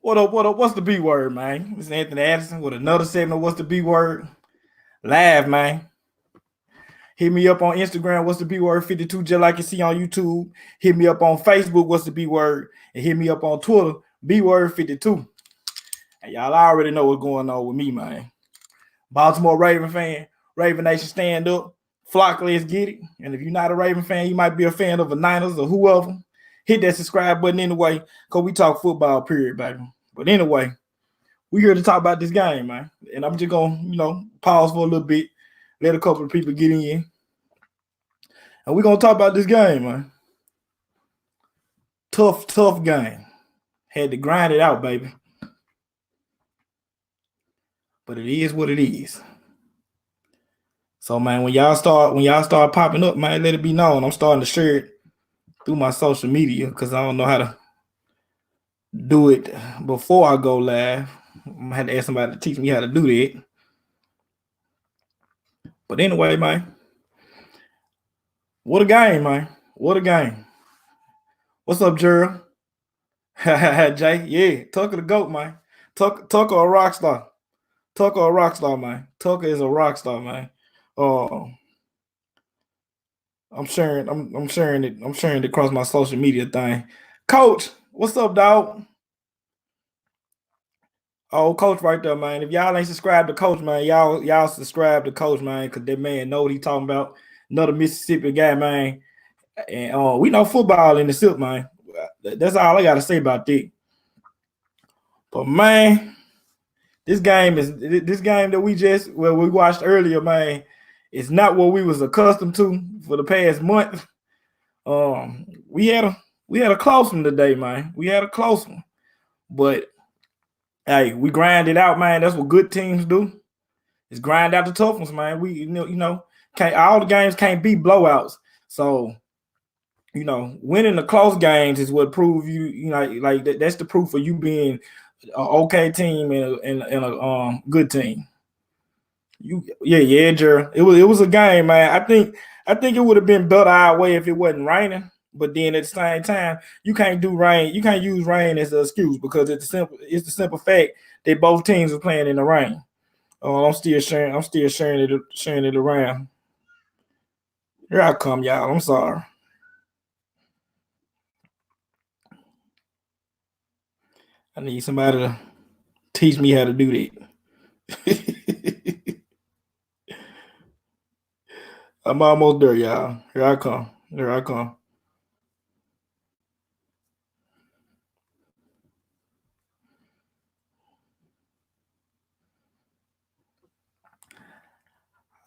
What up? What up? What's the B word, man? It's Anthony Addison with another segment. What's the B word? Live, man. Hit me up on Instagram. What's the B word 52? Just like you see on YouTube. Hit me up on Facebook. What's the B word? And hit me up on Twitter. B word 52. And y'all already know what's going on with me, man. Baltimore Raven fan. Raven Nation stand up. Flock, let's get it. And if you're not a Raven fan, you might be a fan of the Niners or whoever. Hit that subscribe button anyway, because we talk football, period, baby. But anyway, we here to talk about this game, man. And I'm just gonna, pause for a little bit, let a couple of people get in. And we're gonna talk about this game, man. Tough game. Had to grind it out, baby. But it is what it is. So, man, when y'all start popping up, man, let it be known. I'm starting to share it through my social media because I don't know how to do it before I go live. I'm gonna have to ask somebody to teach me how to do that. But anyway, man, what a game, man. What a game. What's up, Gerald? Jay, yeah, Tucker the GOAT, man. Tucker a rock star. Tucker a rock star, man. Tucker is a rock star, man. I'm sharing it across my social media thing. Coach, what's up, dog? Oh, Coach right there, man. If y'all ain't subscribed to Coach, man, y'all subscribe to Coach, man, because that man know what he talking about. Another Mississippi guy, man. And we know football in the silk, man. That's all I got to say about that. But, man, this game that we watched earlier, man, it's not what we was accustomed to for the past month. We had a close one today, man. We had a close one. But hey, we grind it out, man. That's what good teams do. Is grind out the tough ones, man. We can't all the games can't be blowouts. So, winning the close games is what prove that's the proof of you being an okay team and a good team. Gerald. It was a game, man. I think it would have been better our way if it wasn't raining. But then at the same time, you can't do rain. You can't use rain as an excuse because it's the simple fact that both teams are playing in the rain. I'm still sharing it around. Here I come, y'all. I'm sorry. I need somebody to teach me how to do that. I'm almost there, y'all. Here I come.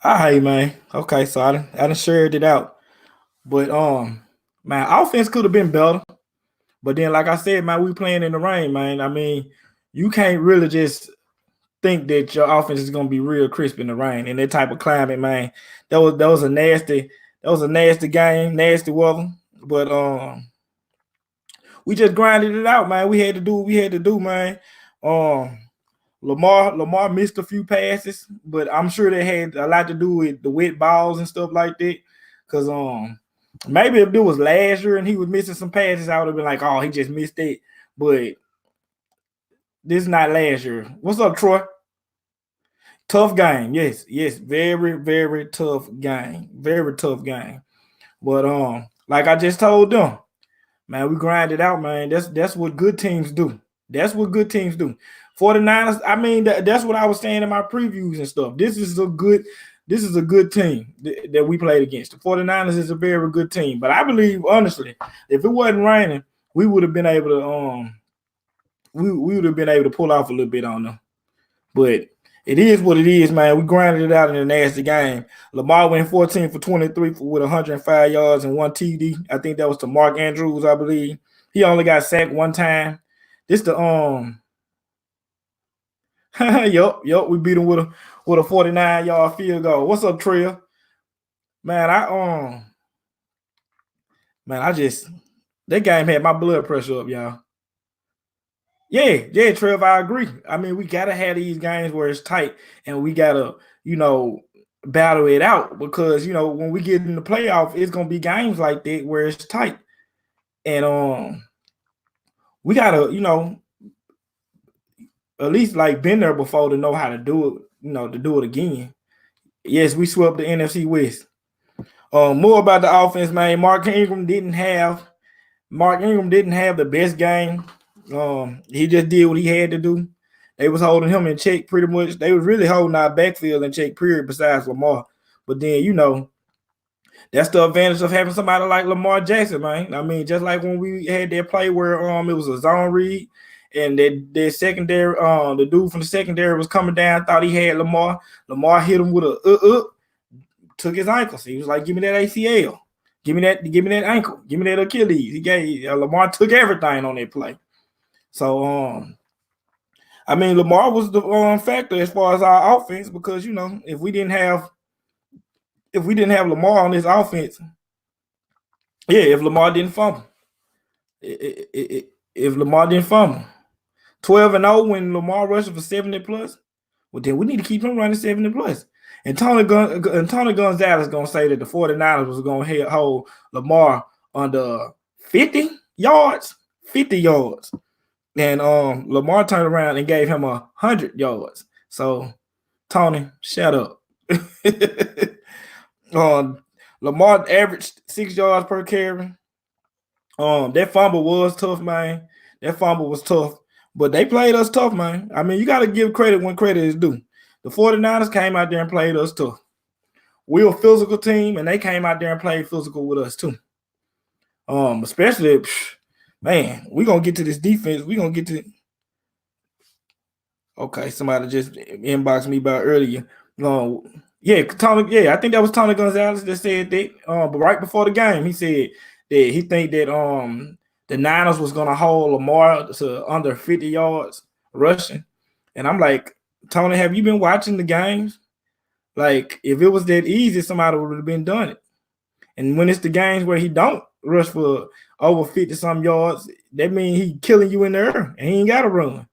All right, man. Okay, so I done shared it out. But man, offense could have been better. But then, like I said, man, we playing in the rain, man. I mean, you can't really just think that your offense is gonna be real crisp in the rain in that type of climate, man. That was a nasty game, nasty weather. But we just grinded it out, man. We had to do what we had to do, man. Lamar missed a few passes, but I'm sure they had a lot to do with the wet balls and stuff like that. Cause maybe if it was last year and he was missing some passes, I would have been like, oh, he just missed it. But this is not last year. What's up, Troy? Tough game. Yes. Very, very tough game. Very tough game. But like I just told them, man, we grind it out, man. That's what good teams do. That's what good teams do. 49ers, I mean, that's what I was saying in my previews and stuff. This is a good team that we played against. The 49ers is a very good team. But I believe, honestly, if it wasn't raining, we would have been able to we would have been able to pull off a little bit on them. But it is what it is, man. We grinded it out in a nasty game. Lamar went 14 for 23 with 105 yards and 1 TD. I think that was to Mark Andrews, I believe. He only got sacked one time. This the yup, we beat him with a 49-yard field goal. What's up, Trill? Man, that game had my blood pressure up, y'all. Yeah, Trev, I agree. I mean, we gotta have these games where it's tight and we gotta, battle it out because when we get in the playoff, it's gonna be games like that where it's tight. And we gotta, at least like been there before to know how to do it, to do it again. Yes, we swept the NFC West. More about the offense, man. Mark Ingram didn't have the best game. He just did what he had to do. They was holding him in check pretty much. They was really holding our backfield in check, period, besides Lamar. But then, that's the advantage of having somebody like Lamar Jackson, man. I mean, just like when we had that play where it was a zone read and that secondary, the dude from the secondary was coming down, thought he had Lamar. Lamar hit him with a took his ankles. He was like, "Give me that ACL, give me that ankle, give me that Achilles." He gave Lamar took everything on that play. So I mean, Lamar was the factor as far as our offense because if we didn't have Lamar on this offense, if Lamar didn't fumble, if Lamar didn't fumble, 12-0 when Lamar rushed for 70 plus, well then we need to keep him running 70 plus. And Tony Gonzalez gonna say that the 49ers was gonna hold Lamar under 50 yards. And Lamar turned around and gave him 100 yards. So Tony, shut up. Lamar averaged 6 yards per carry. That fumble was tough, man. That fumble was tough, but they played us tough, man. I mean, you got to give credit when credit is due. The 49ers came out there and played us tough. We're a physical team, and they came out there and played physical with us too. Especially, man, we're gonna get to this defense. We're gonna get to. Okay, somebody just inboxed me about earlier. I think that was Tony Gonzalez that said that. But right before the game, he said that he think that the Niners was gonna hold Lamar to under 50 yards rushing. And I'm like, Tony, have you been watching the games? Like, if it was that easy, somebody would have been done it. And when it's the games where he don't rush for over 50 some yards, that means he killing you in there and he ain't gotta run.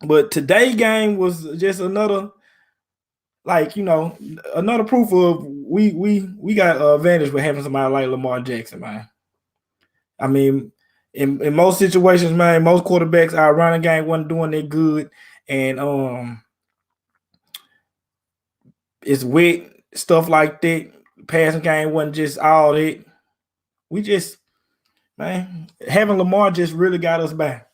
But today's game was just another proof of we got an advantage with having somebody like Lamar Jackson, man. I mean, in most situations, man, most quarterbacks, our running game wasn't doing that good, and it's wet stuff like that. Passing game wasn't just all that. We just, man, having Lamar just really got us back.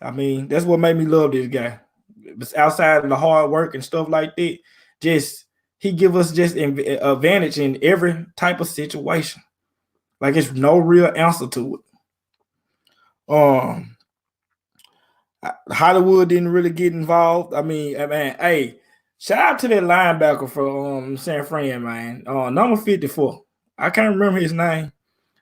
I mean, that's what made me love this guy. It's outside of the hard work and stuff like that. Just he give us just an advantage in every type of situation. Like it's no real answer to it. Hollywood didn't really get involved. I mean, hey, shout out to that linebacker for San Fran, man. Number 54. I can't remember his name,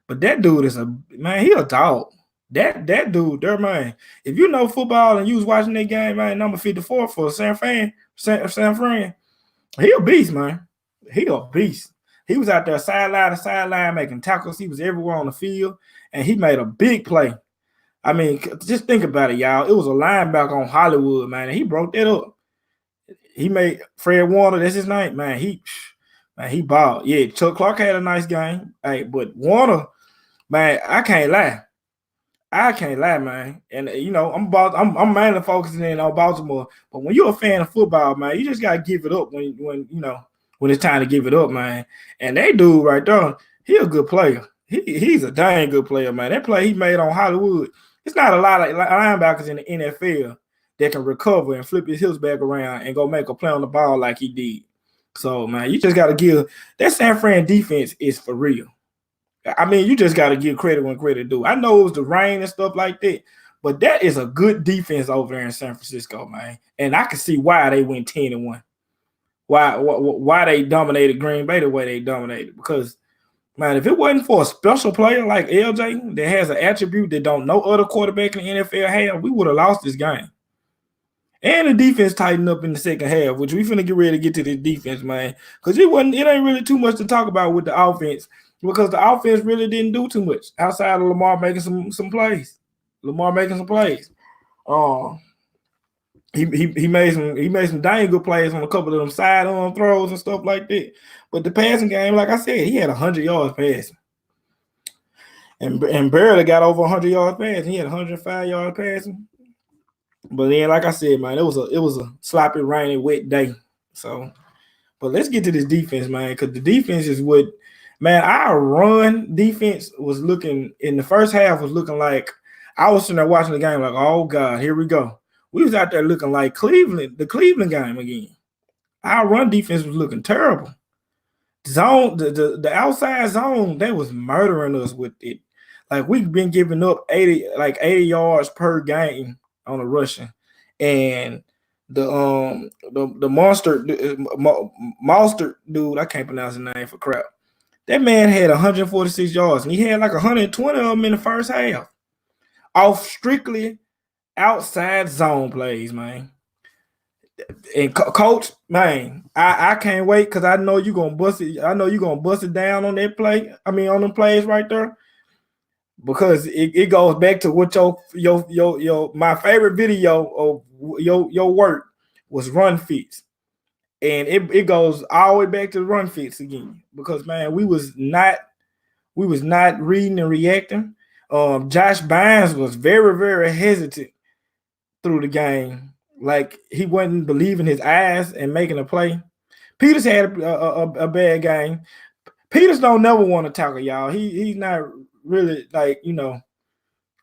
but that dude is he a dog. That dude there, man. If you know football and you was watching that game, man, number 54 for San Fran, he a beast, man. He a beast. He was out there sideline to sideline making tackles. He was everywhere on the field, and he made a big play. I mean, just think about it, y'all. It was a linebacker on Hollywood, man, and he broke that up. He made Fred Warner, that's his name, man. He balled. Yeah, Chuck Clark had a nice game. Hey, but Warner, man, I can't lie, man. And I'm mainly focusing in on Baltimore. But when you're a fan of football, man, you just gotta give it up when it's time to give it up, man. And that dude right there, he a good player. He's a dang good player, man. That play he made on Hollywood, it's not a lot of linebackers in the NFL that can recover and flip his hips back around and go make a play on the ball like he did. So, man, you just got to give that San Fran defense is for real. I mean, you just got to give credit when credit due. I know it was the rain and stuff like that, but that is a good defense over there in San Francisco, man. And I can see why they went 10-1. Why they dominated Green Bay the way they dominated. Because, man, if it wasn't for a special player like LJ that has an attribute that don't no other quarterback in the NFL have, we would have lost this game. And the defense tightened up in the second half, which we finna get ready to get to this defense, man. Because it ain't really too much to talk about with the offense, because the offense really didn't do too much outside of Lamar making some plays. He made some dang good plays on a couple of them sidearm throws and stuff like that. But the passing game, like I said, he had 100 yards passing. and barely got over 100 yards passing. He had 105 yards passing. But then, like I said, man, it was a sloppy, rainy, wet day. So, but let's get to this defense, man, because the defense is what, man, our run defense was looking in the first half was looking like I was sitting there watching the game like, oh God, here we go. We was out there looking like Cleveland, the Cleveland game again. Our run defense was looking terrible. Zone, the outside zone, they was murdering us with it. Like we've been giving up 80 yards per game on the rushing, and the monster dude, I can't pronounce his name for crap. That man had 146 yards, and he had like 120 of them in the first half, off strictly outside zone plays, man. And coach, man, I can't wait because I know you're gonna bust it. I know you're gonna bust it down on that play. I mean, on them plays right there, because it goes back to what your my favorite video of your work was run fits, and it goes all the way back to the run fits again. Because man, we was not reading and reacting. Josh Bynes was very hesitant through the game. Like he wasn't believing his eyes and making a play. Peters had a bad game. Peters don't never want to tackle, y'all. He's not really like,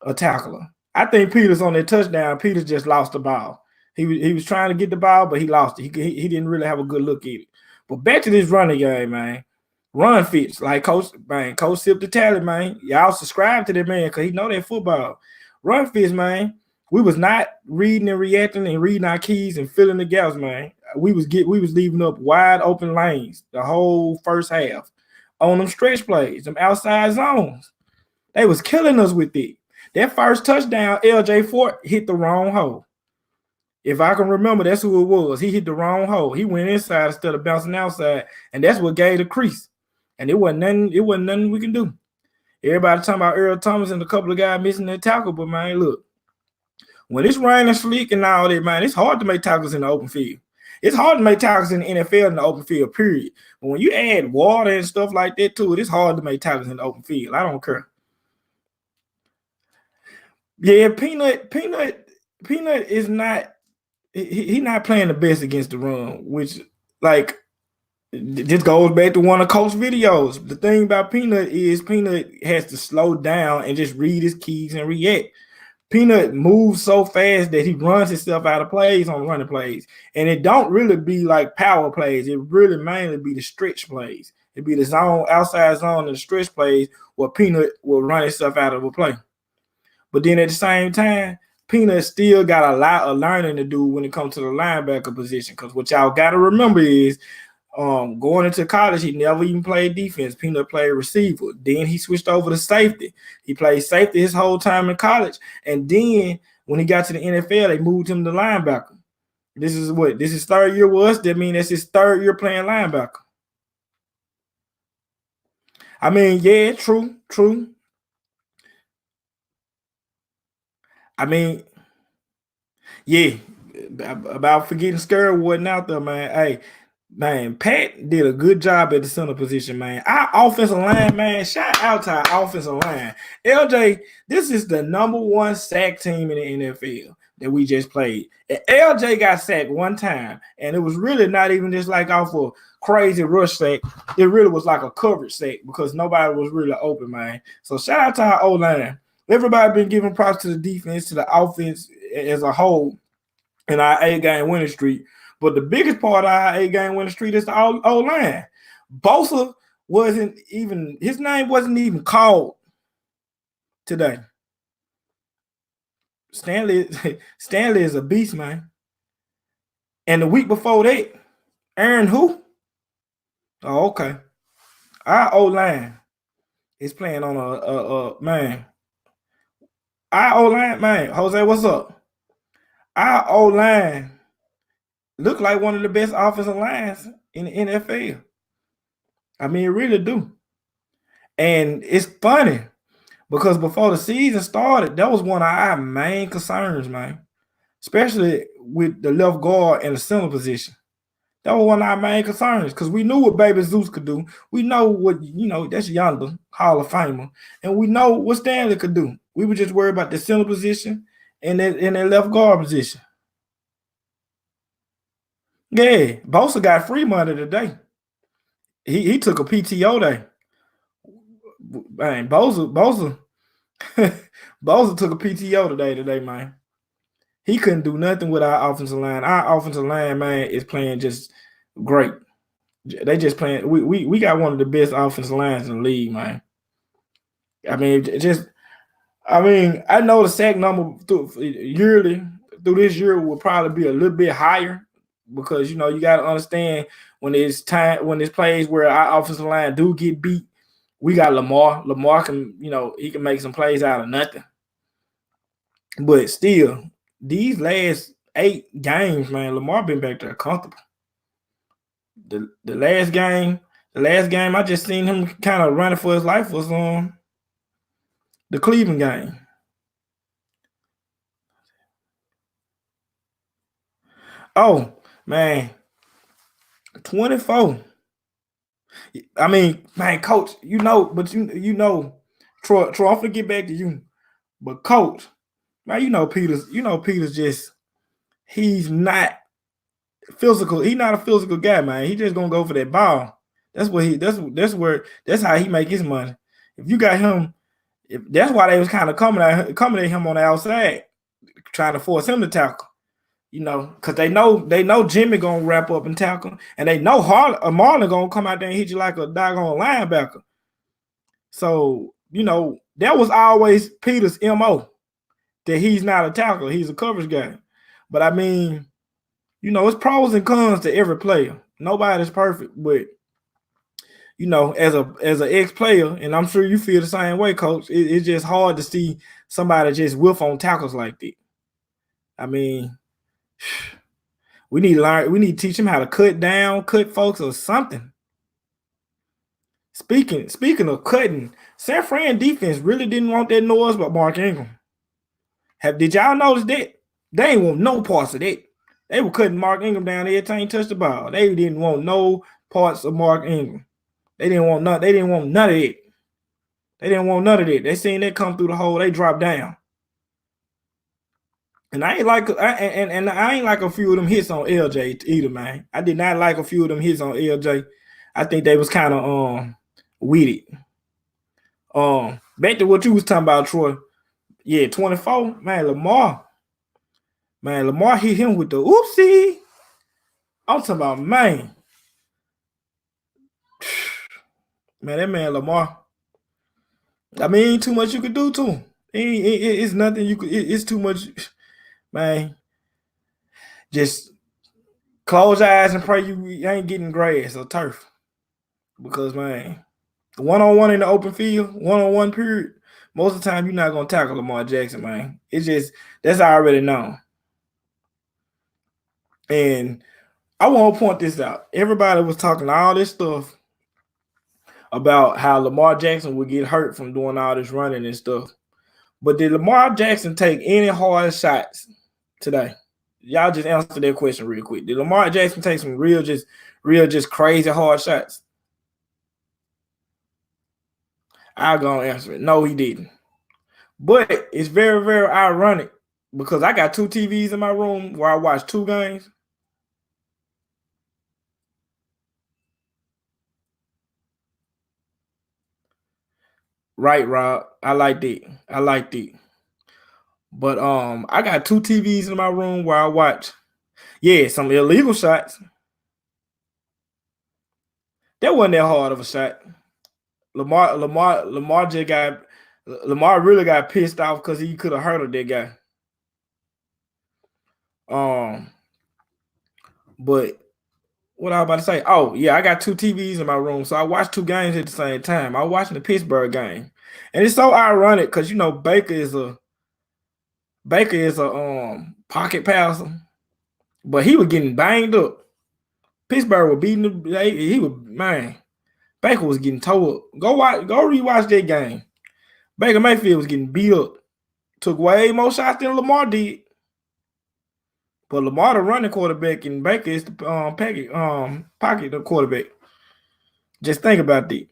a tackler. I think Peters on that touchdown, Peters just lost the ball. He was trying to get the ball, but he lost it. He didn't really have a good look at it. But back to this running game, man. Run fits, like Coach Sip the Tally, man. Y'all subscribe to that man because he know that football. Run fits, man. We was not reading and reacting and reading our keys and filling the gaps, man. We was leaving up wide open lanes the whole first half on them stretch plays, them outside zones. They was killing us with it. That first touchdown, LJ Fort hit the wrong hole. If I can remember, that's who it was. He hit the wrong hole. He went inside instead of bouncing outside, and that's what gave the crease. And it wasn't nothing we can do. Everybody talking about Earl Thomas and a couple of guys missing their tackle, but man, look. When it's raining slick and all that, man, it's hard to make tackles in the open field. It's hard to make tackles in the NFL in the open field, period. But when you add water and stuff like that to it, it's hard to make tackles in the open field. I don't care. Yeah, Peanut is not he not playing the best against the run, which like this goes back to one of Coach's videos. The thing about Peanut is Peanut has to slow down and just read his keys and react. Peanut moves so fast that he runs himself out of plays on running plays. And it don't really be like power plays. It really mainly be the stretch plays. It'd be the zone, outside zone, and the stretch plays where Peanut will run himself out of a play. But then at the same time, Peanut still got a lot of learning to do when it comes to the linebacker position. Because what y'all got to remember is going into college, he never even played defense. Peanut played receiver. Then he switched over to safety. He played safety his whole time in college. And then when he got to the NFL, they moved him to linebacker. This is third year with us. That means that's his third year playing linebacker. I mean, yeah, true. I mean, yeah, about forgetting Scurry wasn't out there, man. Hey, man, Pat did a good job at the center position, man. Our offensive line, man, shout out to our offensive line. LJ, this is the #1 sack team in the NFL that we just played. And LJ got sacked one time, and it was really not even just like off a crazy rush sack. It really was like a coverage sack because nobody was really open, man. So shout out to our O-line. Everybody been giving props to the defense, to the offense as a whole in our 8-game winning streak. But the biggest part of our 8-game winning streak is the O-line. Bosa his name wasn't even called today. Stanley is a beast, man. And the week before that, Aaron who? Oh, okay. Our O-line is playing on a man. Our O-line, man. Jose, what's up? Our O-line look like one of the best offensive lines in the NFL. I mean, it really do. And it's funny because before the season started, that was one of our main concerns, man. Especially with the left guard and the center position. That was one of our main concerns because we knew what Baby Zeus could do. We know what, that's Yonder, Hall of Famer. And we know what Stanley could do. We were just worried about the center position and that left guard position. Yeah, Bosa got free money today. He took a PTO day. Man, Bosa Bosa took a PTO today, man. He couldn't do nothing with our offensive line. Our offensive line, man, is playing just great. They just playing. We got one of the best offensive lines in the league, man. I mean, I know the sack number yearly through this year will probably be a little bit higher because you got to understand when it's plays where our offensive line do get beat, we got Lamar. Lamar can, he can make some plays out of nothing. But still, these last 8 games, man, Lamar been back there comfortable. The last game I just seen him kind of running for his life was the Cleveland game. Oh man, 24. I mean, man, Coach, but Troy, I'm gonna get back to you. But Coach, man, Peters just he's not physical. He's not a physical guy, man. He just gonna go for that ball. That's how he make his money. If you got him, that's why they was kind of coming at him on the outside, trying to force him to tackle. Because they know Jimmy gonna wrap up and tackle, and they know Marlon gonna come out there and hit you like a doggone linebacker. So that was always Peters' MO, that he's not a tackler, he's a coverage guy. But I mean, it's pros and cons to every player. Nobody's perfect, but as an ex-player, and I'm sure you feel the same way, Coach. It's just hard to see somebody just whiff on tackles like that. I mean, we need to teach him how to cut folks or something. Speaking of cutting, San Fran defense really didn't want that noise about Mark Ingram. Did y'all notice that? They ain't want no parts of that. They were cutting Mark Ingram down every time he touched the ball. They didn't want no parts of Mark Ingram. They didn't want none of it. They didn't want none of it. They seen that come through the hole, they dropped down. And I ain't like a few of them hits on LJ either, man. I did not like a few of them hits on LJ. I think they was kind of with it. Back to what you was talking about, Troy. Yeah, 24, man. Lamar hit him with the oopsie. I'm talking about, man, that man Lamar. I mean, ain't too much you could do to him. It's nothing you could. It's too much. Man, just close your eyes and pray you ain't getting grass or turf. Because, man, one-on-one in the open field, one-on-one period, most of the time you're not going to tackle Lamar Jackson, man. It's just, that's already known. And I want to point this out. Everybody was talking all this stuff about how Lamar Jackson would get hurt from doing all this running and stuff. But did Lamar Jackson take any hard shots today? Y'all just answer that question real quick. Did Lamar Jackson take some real crazy hard shots? I'll go and answer it. No, he didn't. But it's very, very ironic because I got 2 TVs in my room where I watch 2 games. Right, Rob. I like that. But I got 2 TVs in my room where I watch, some illegal shots. That wasn't that hard of a shot. Lamar really got pissed off because he could have hurt that guy. But what I was about to say? Oh, yeah, I got 2 TVs in my room, so I watched 2 games at the same time. I was watching the Pittsburgh game, and it's so ironic because Baker is a pocket passer, but he was getting banged up. Pittsburgh was beating him. Baker was getting tore up. Go rewatch that game. Baker Mayfield was getting beat up. Took way more shots than Lamar did. But Lamar the running quarterback and Baker is the pocket the quarterback. Just think about that.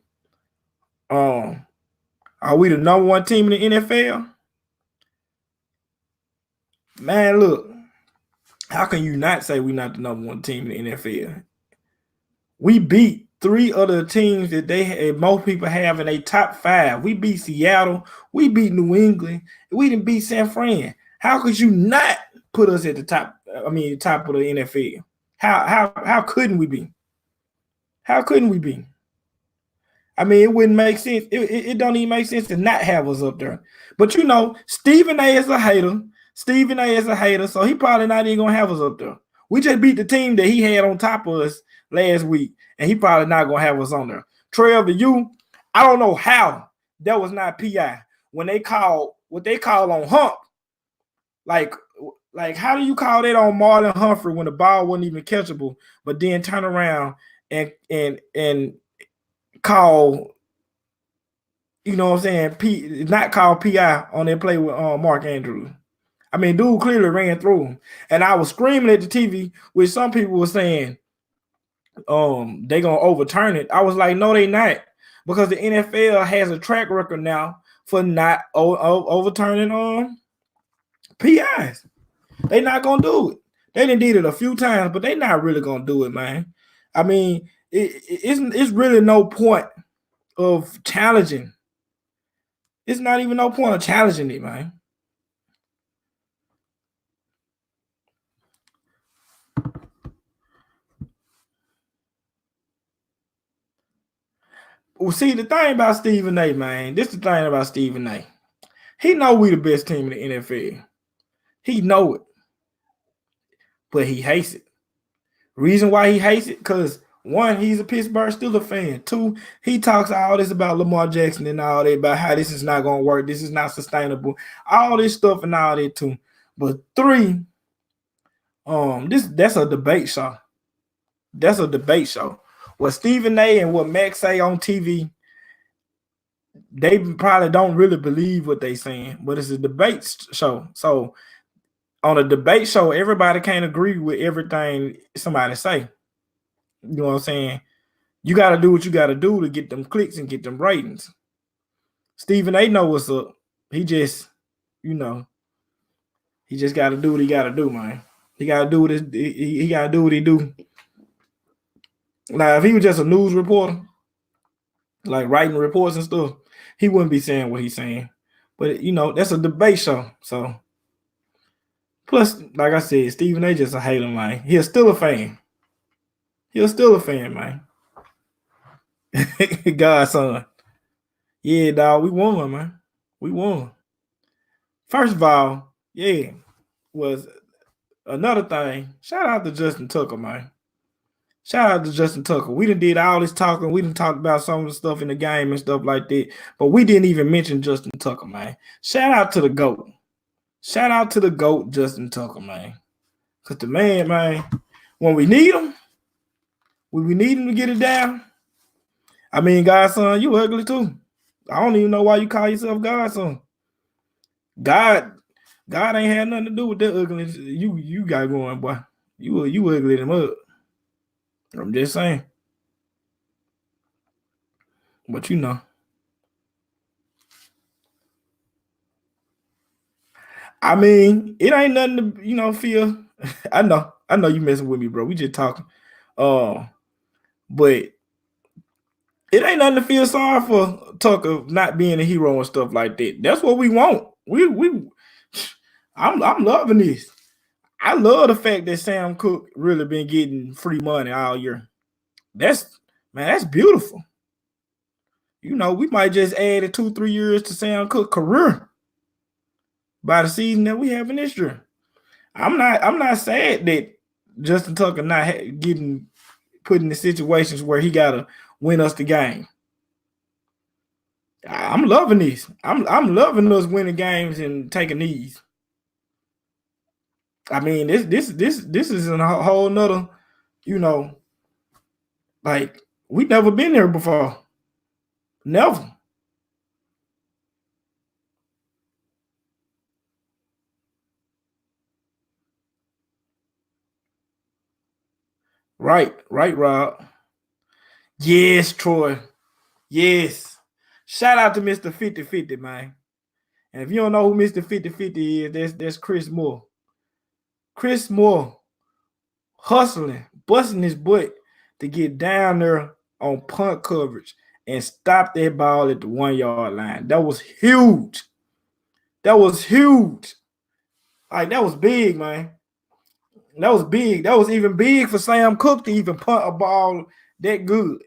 Are we the number one team in the NFL? Man, look, how can you not say we're not the number one team in the NFL? We beat 3 other teams that most people have in a top 5. We beat Seattle, we beat New England, we didn't beat San Fran. How could you not put us at the top? I mean, top of the NFL. How couldn't we be? How couldn't we be? I mean, it wouldn't make sense. It don't even make sense to not have us up there. But you know, Stephen A is a hater. Stephen A is a hater, so he probably not even gonna have us up there. We just beat the team that he had on top of us last week, and he probably not gonna have us on there. Trail to you, I don't know how that was not PI when they called what they call on Hump. Like how do you call that on Marlon Humphrey when the ball wasn't even catchable, but then turn around and call, you know what I'm saying, not call PI on that play with Mark Andrews. I mean, dude clearly ran through him. And I was screaming at the TV, which some people were saying they gonna overturn it. I was like, no, they not. Because the NFL has a track record now for not overturning PIs. They not gonna do it. They done did it a few times, but they not really gonna do it, man. I mean, it's really no point of challenging. It's not even no point of challenging it, man. Well, see, the thing about Stephen A, man, this is the thing about Stephen A. He know we the best team in the NFL. He know it. But he hates it. Reason why he hates it, because 1, he's a Pittsburgh Steelers fan. 2, he talks all this about Lamar Jackson and all that, about how this is not going to work, this is not sustainable, all this stuff and all that too. But 3, that's a debate show. That's a debate show. What Stephen A and what Max say on TV, they probably don't really believe what they saying, but it's a debate show. So on a debate show, everybody can't agree with everything somebody say. You know what I'm saying? You got to do what you got to do to get them clicks and get them ratings. Stephen A know what's up. He just, you know, he just got to do what he got to do, man. He got to do what he got to do what he do. Now, if he was just a news reporter, like writing reports and stuff, he wouldn't be saying what he's saying. But, you know, that's a debate show. So, plus, like I said, Stephen A just a hater, man. He's still a fan. He's still a fan, man. Godson. Yeah, dog, we won, man. We won. First of all, yeah, was another thing. Shout out to Justin Tucker, man. Shout out to Justin Tucker. We done did all this talking. We done talked about some of the stuff in the game and stuff like that. But we didn't even mention Justin Tucker, man. Shout out to the GOAT. Shout out to the GOAT, Justin Tucker, man. Because the man, when we need him, when we need him to get it down, I mean, Godson, you ugly too. I don't even know why you call yourself Godson. God ain't had nothing to do with that ugliness you got going, boy. You ugly them up. I'm just saying. But you know. I mean, it ain't nothing to, you know, feel. I know you messing with me, bro. We just talking. But it ain't nothing to feel sorry for Tucker not being a hero and stuff like that. That's what we want. I'm loving this. I love the fact that Sam Cook really been getting free money all year. That's beautiful. You know, we might just add 2-3 years to Sam Cook's career by the season that we have in this year. I'm not sad that Justin Tucker not getting put in the situations where he gotta win us the game. I'm loving this. I'm loving us winning games and taking these. I mean, this is a whole nother, you know, like we never been there before. Never. Right, Rob. Yes, Troy. Yes. Shout out to Mr. 50-50, man. And if you don't know who Mr. 50-50 is, that's Chris Moore. Chris Moore hustling, busting his butt to get down there on punt coverage and stop that ball at the 1 yard line. That was huge. That was huge. Like, that was big, man. That was big. That was even big for Sam Cook to even punt a ball that good.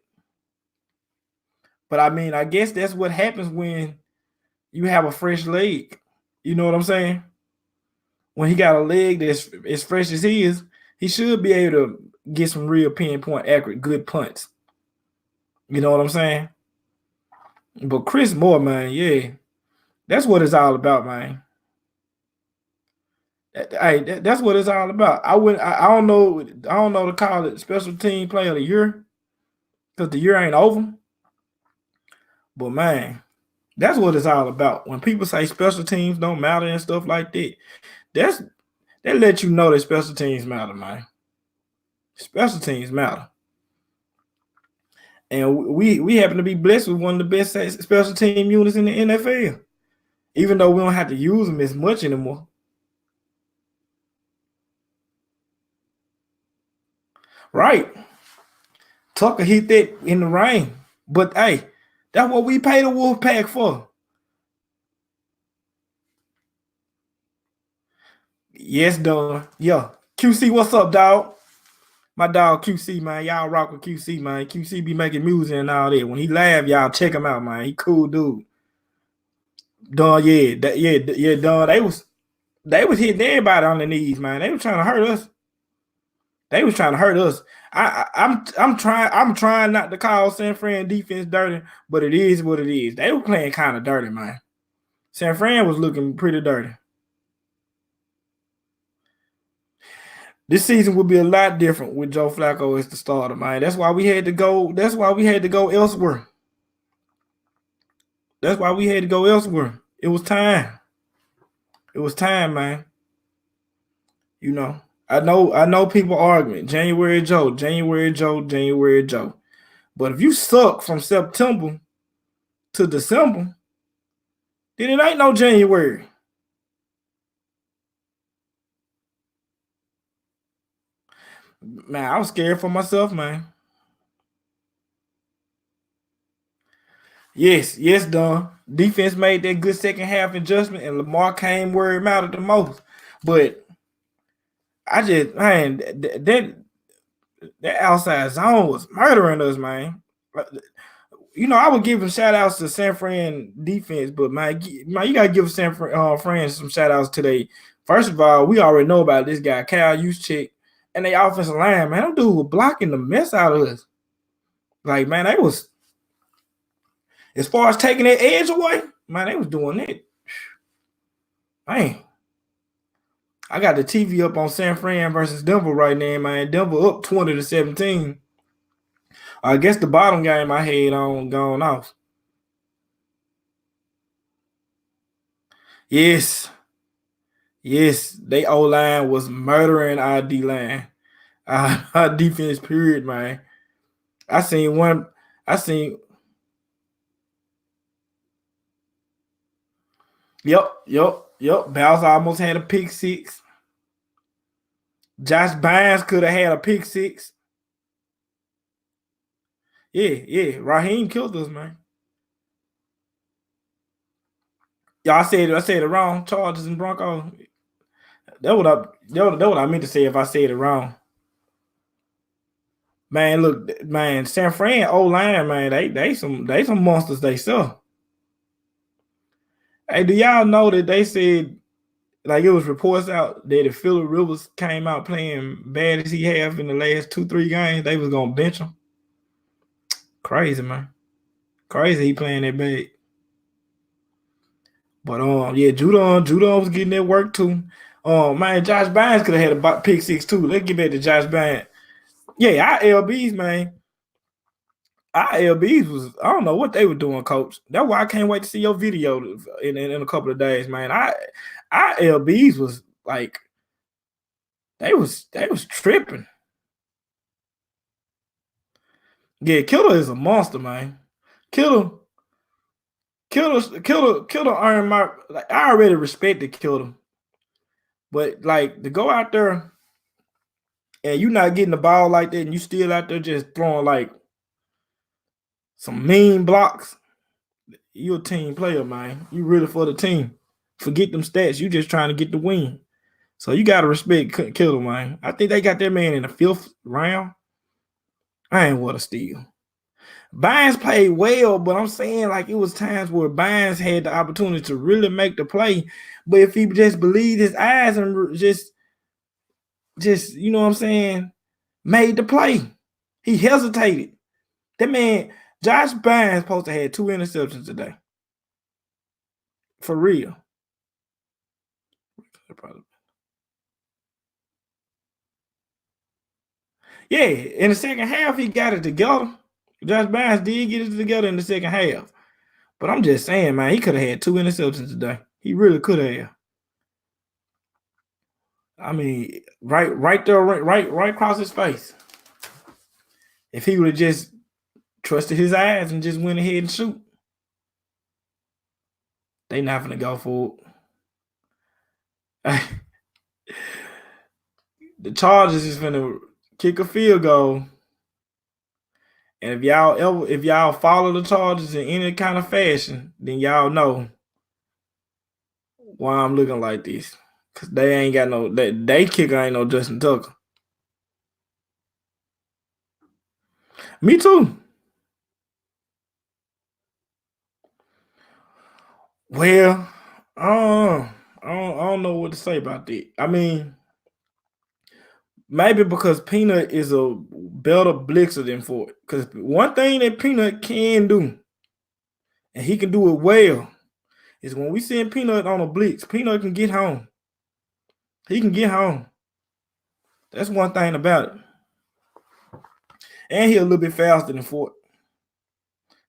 But I mean, I guess that's what happens when you have a fresh leg. You know what I'm saying? When he got a leg that's as fresh as his, he should be able to get some real pinpoint accurate good punts. You know what I'm saying? But Chris Moore, man, yeah, that's what it's all about, man. Hey, that's what it's all about. I don't know to call it special team player of the year because the year ain't over. But man, that's what it's all about. When people say special teams don't matter and stuff like that, that let you know that special teams matter, man. Special teams matter. And we happen to be blessed with one of the best special team units in the NFL, even though we don't have to use them as much anymore. Right. Tucker hit that in the rain. But hey, that's what we pay the Wolfpack for. Yes, Don. Yeah. QC, what's up, dog? My dog QC, man. Y'all rock with QC, man. QC be making music and all that. When he laugh, y'all check him out, man. He cool dude. Don, yeah, Don. They was hitting everybody on the knees, man. They were trying to hurt us. I'm trying not to call San Fran defense dirty, but it is what it is. They were playing kind of dirty, man. San Fran was looking pretty dirty. This season would be a lot different with Joe Flacco as the starter, man. That's why we had to go. That's why we had to go elsewhere. That's why we had to go elsewhere. It was time. It was time, man. You know, I know people arguing January Joe. But if you suck from September to December, then it ain't no January. Man, I was scared for myself, man. Yes, Don. Defense made that good second half adjustment, and Lamar came where it mattered the most. But I just, man, that outside zone was murdering us, man. You know, I would give shout outs to San Fran defense, but man, you gotta give San Fran some shout outs today. First of all, we already know about this guy, Kyle Juszczyk, and the offensive line, man. That dude was blocking the mess out of us. Like, man, they was, as far as taking that edge away, man, they was doing it. Man, I got the TV up on San Fran versus Denver right now, man. Denver up 20-17. I guess the bottom game I had on gone off. Yes, they O-line was murdering our D-line. Our defense, period, man. I seen. Yep. Bounce almost had a pick six. Josh Bynes could have had a pick six. Yeah. Raheem killed us, man. Y'all said I said it wrong. Chargers and Broncos. That what I meant to say if I said it wrong. Man, look, man, San Fran O-line, man, they some monsters they saw. Hey, do y'all know that they said, like, it was reports out that if Phillip Rivers came out playing bad as he have in the last 2-3 games, they was gonna bench him. Crazy, man. Crazy he playing that bad. But yeah, Judon was getting that work too. Man, Josh Bynes could have had a pick six too. Let's get back to Josh Bynes. Yeah, our LBs, man. Our LBs was, I don't know what they were doing, coach. That's why I can't wait to see your video in a couple of days, man. Our LBs was like, they was tripping. Yeah, Kittle is a monster, man. Kittle, Kittle earned my like. I already respected Kittle, but like to go out there and you not getting the ball like that, and you still out there just throwing like some mean blocks. You a team player, man. You really for the team. Forget them stats. You just trying to get the win. So you gotta respect Kittle, man. I think they got that man in the 5th round. I ain't what a steal. Bynes played well, but I'm saying like it was times where Bynes had the opportunity to really make the play. But if he just believed his eyes and just you know what I'm saying, made the play. He hesitated. That man, Josh Bynes, supposed to have 2 interceptions today. For real. Yeah, in the second half, he got it together. Josh Bynes did get it together in the second half. But I'm just saying, man, he could have had 2 interceptions today. He really could have. I mean, right there, right across his face. If he would have just trusted his eyes and just went ahead and shoot, they not gonna go for it. The Chargers is gonna kick a field goal. And if y'all follow the Chargers in any kind of fashion, then y'all know why I'm looking like this. Cause they ain't got no they kicker ain't no Justin Tucker. Me too. Well, I don't know what to say about that. I mean, maybe because Peanut is a better blitzer than Ford. Because one thing that Peanut can do, and he can do it well, is when we send Peanut on a blitz, Peanut can get home. He can get home. That's one thing about it. And he a little bit faster than Ford.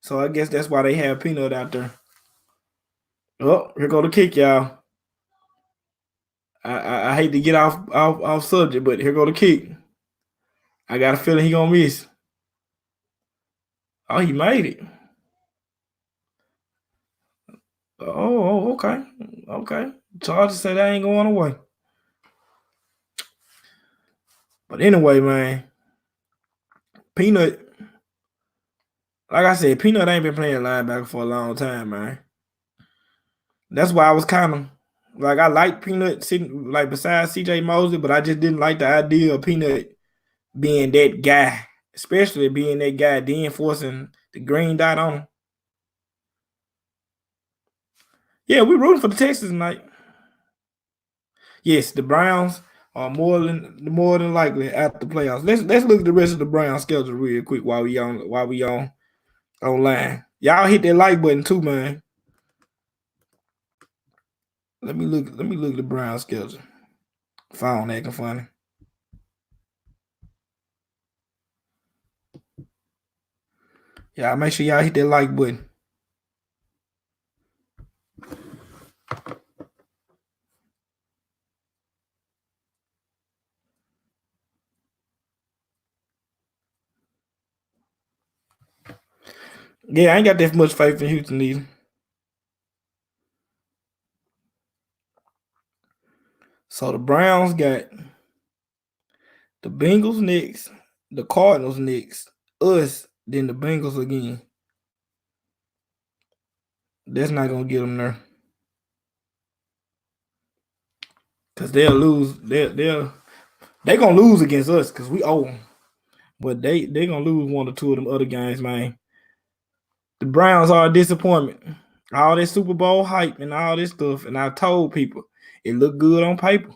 So I guess that's why they have Peanut out there. Oh, here go the kick, y'all. I hate to get off subject, but here go the kick. I got a feeling he gonna miss. Oh, he made it. Okay. Okay. Chargers say that ain't going away. But anyway, man, Peanut, like I said, Peanut ain't been playing linebacker for a long time, man. That's why I was kind of like I like Peanut sitting like beside CJ Mosley, but I just didn't like the idea of Peanut being that guy, especially being that guy, then forcing the green dot on him. Yeah, we're rooting for the Texans tonight. Yes, the Browns are more than likely at the playoffs. Let's look at the rest of the Browns schedule real quick while we on online. Y'all hit that like button too, man. Let me look at the Browns schedule. Phone acting funny. Yeah, make sure y'all hit that like button. Yeah, I ain't got that much faith in Houston either. So the Browns got the Bengals next, the Cardinals next, us, then the Bengals again. That's not gonna get them there. Cause they'll lose. They gonna lose against us because we owe them. But they gonna lose one or two of them other games, man. The Browns are a disappointment. All this Super Bowl hype and all this stuff, and I told people it looked good on paper.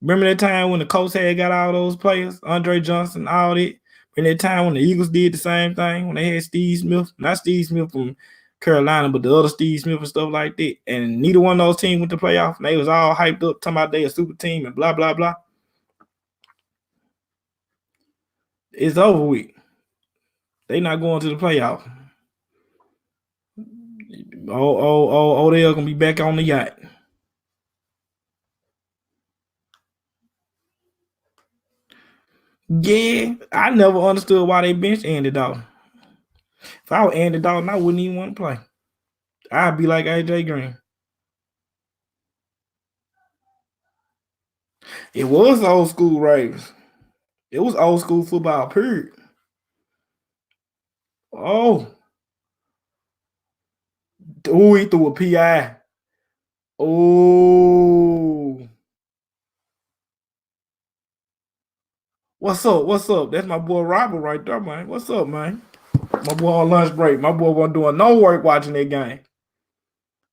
Remember that time when the Colts had got all those players, Andre Johnson, all that. Remember that time when the Eagles did the same thing when they had Steve Smith, not Steve Smith from Carolina, but the other Steve Smith and stuff like that. And neither one of those teams went to playoff. And they was all hyped up, talking about they a super team and blah blah blah. It's over with. They not going to the playoff. Odell gonna be back on the yacht. Yeah, I never understood why they benched Andy Dalton. If I was Andy Dalton, I wouldn't even want to play. I'd be like AJ Green. It was old school Ravens. It was old school football, period. Oh, he threw a PI. Oh, what's up? What's up? That's my boy Robert right there, man. What's up, man? My boy on lunch break. My boy wasn't doing no work watching that game.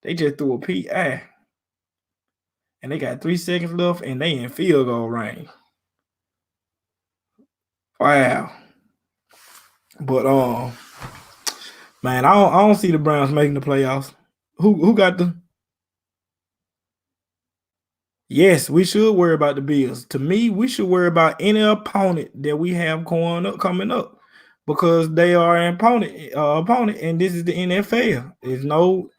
They just threw a PI. And they got 3 seconds left, and they in field goal range. Wow. But man, I don't see the Browns making the playoffs. Who got the? Yes, we should worry about the Bills. To me, we should worry about any opponent that we have coming up, because they are an opponent, and this is the NFL. There's no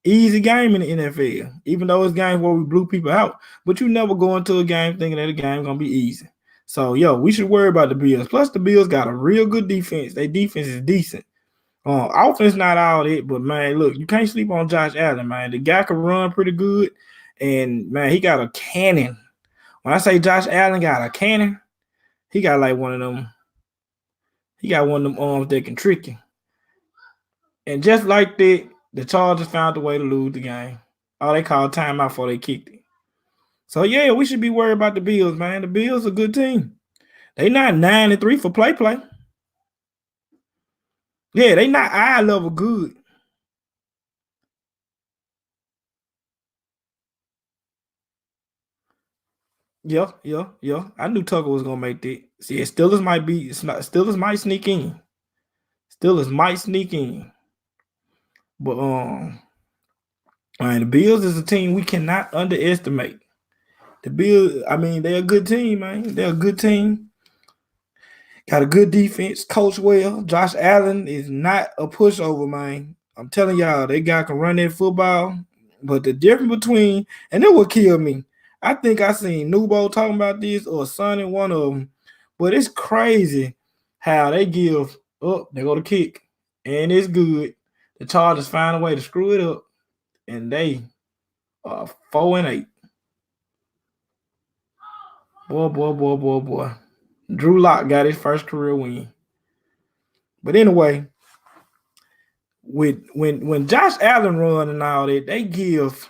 easy game in the NFL, even though it's games where we blew people out. But you never go into a game thinking that the game gonna be easy. So, we should worry about the Bills. Plus, the Bills got a real good defense. Their defense is decent. Offense not all that, but man, look, you can't sleep on Josh Allen, man. The guy can run pretty good, and man, he got a cannon. When I say Josh Allen got a cannon, he got like one of them. He got one of them arms that can trick you. And just like that, the Chargers found a way to lose the game. Oh, they called timeout before they kicked it. So yeah, we should be worried about the Bills, man. The Bills are a good team. They not 9-3 for play. Yeah, they not eye level good. Yeah. I knew Tucker was gonna make that. See, Steelers might sneak in. But man, the Bills is a team we cannot underestimate. The Bills, I mean, they're a good team, man. They're a good team. Got a good defense, coach well. Josh Allen is not a pushover, man. I'm telling y'all, they guy can run that football. But the difference between, and it would kill me. I think I seen Nubo talking about this, or Sonny, one of them. But it's crazy how they give up. They go to kick, and it's good. The Chargers find a way to screw it up, and they are 4-8. Boy. Drew Lock got his first career win. But anyway, when Josh Allen run and all that, they give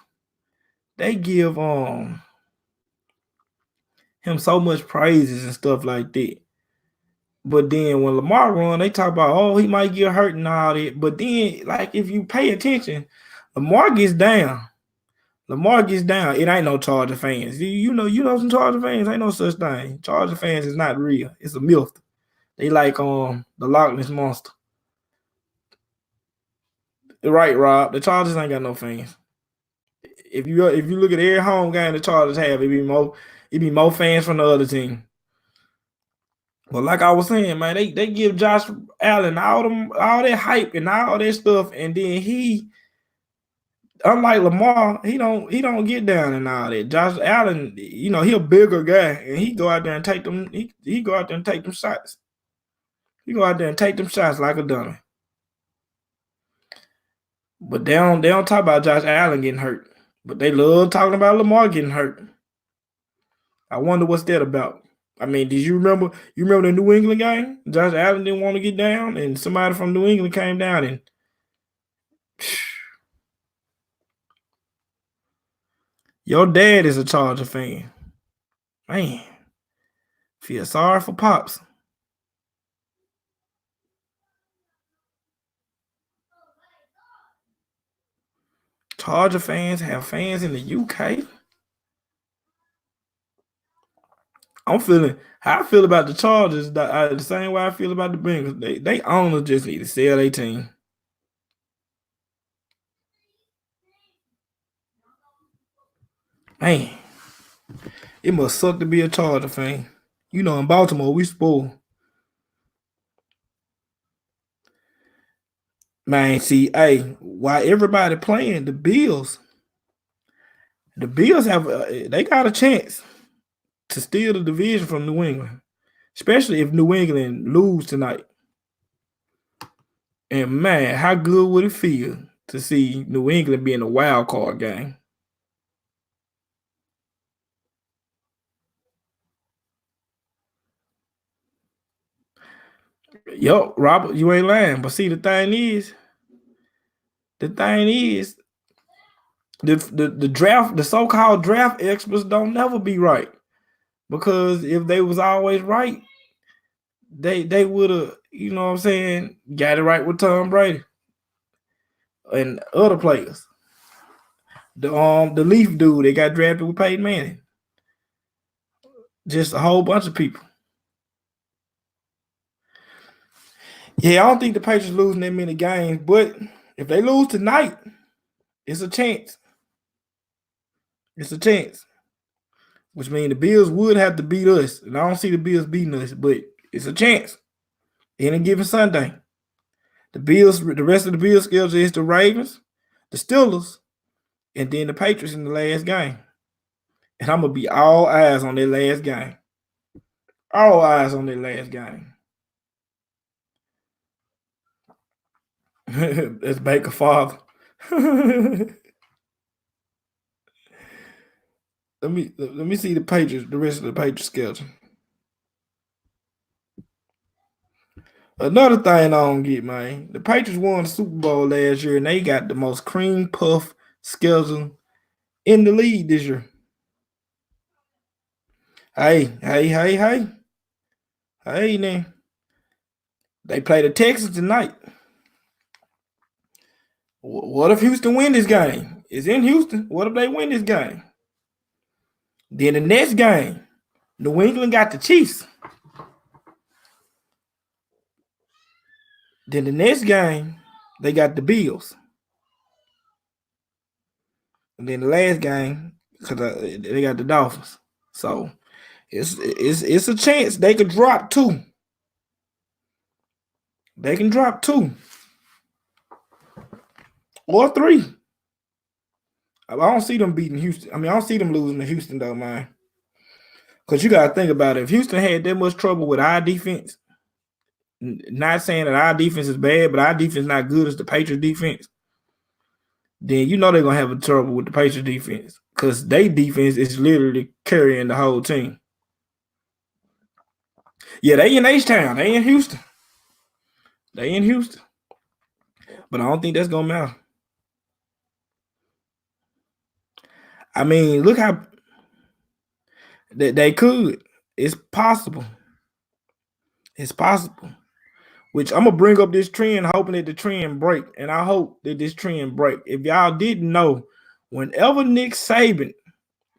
him so much praises and stuff like that. But then when Lamar run, they talk about, oh, he might get hurt and all that. But then, like, if you pay attention, Lamar gets down. It ain't no Charger fans. You know some Charger fans. Ain't no such thing. Charger fans is not real. It's a myth. They like the Loch Ness Monster. Right, Rob. The Chargers ain't got no fans. If you look at every home game the Chargers have, it be more fans from the other team. But like I was saying, man, they give Josh Allen all that hype and all that stuff, and then he, unlike Lamar, he don't get down and all that. Josh Allen, he a bigger guy, and he go out there and take them. He go out there and take them shots. He go out there and take them shots like a dummy. But they don't talk about Josh Allen getting hurt. But they love talking about Lamar getting hurt. I wonder what's that about. I mean, did you remember the New England game? Josh Allen didn't want to get down, and somebody from New England came down and your dad is a Charger fan. Man, feel sorry for Pops. Charger fans have fans in the UK. I'm feeling how I feel about the Chargers. The same way I feel about the Bengals. They owners just need to sell their team. Man, it must suck to be a Charger fan. You know, in Baltimore, we spoiled. Man, see, hey, while everybody playing, the Bills have they got a chance to steal the division from New England. especially if New England lose tonight. And man, how good would it feel to see New England be in a wild card game? Yup, Robert, you ain't lying. But see, the thing is, the draft, the so-called draft experts don't never be right. Because if they was always right, they would have, you know what I'm saying, got it right with Tom Brady and other players. The Leaf dude that got drafted with Peyton Manning. Just a whole bunch of people. Yeah, I don't think the Patriots losing that many games, but if they lose tonight, it's a chance. It's a chance. Which means the Bills would have to beat us. And I don't see the Bills beating us, but it's a chance. Any given Sunday. The rest of the Bills schedule is the Ravens, the Steelers, and then the Patriots in the last game. And I'm going to be all eyes on their last game. All eyes on their last game. That's Baker father. Let me see the Patriots, the rest of the Patriots schedule. Another thing I don't get, man. The Patriots won the Super Bowl last year, and they got the most cream puff schedule in the league this year. Hey, man. They play the Texans tonight. What if Houston win this game? It's in Houston. What if they win this game? Then the next game, New England got the Chiefs. Then the next game, they got the Bills. And then the last game, because they got the Dolphins. So it's a chance they could drop 2. They can drop 2 or 3. I don't see them beating Houston. I mean, I don't see them losing to Houston, though, man. Because you got to think about it. If Houston had that much trouble with our defense, not saying that our defense is bad, but our defense is not good as the Patriots defense, then you know they're going to have a trouble with the Patriots defense because their defense is literally carrying the whole team. Yeah, they in H-Town. They in Houston. But I don't think that's going to matter. I mean, look how they could. It's possible. It's possible. Which I'm going to bring up this trend, hoping that the trend break. And I hope that this trend break. If y'all didn't know, whenever Nick Saban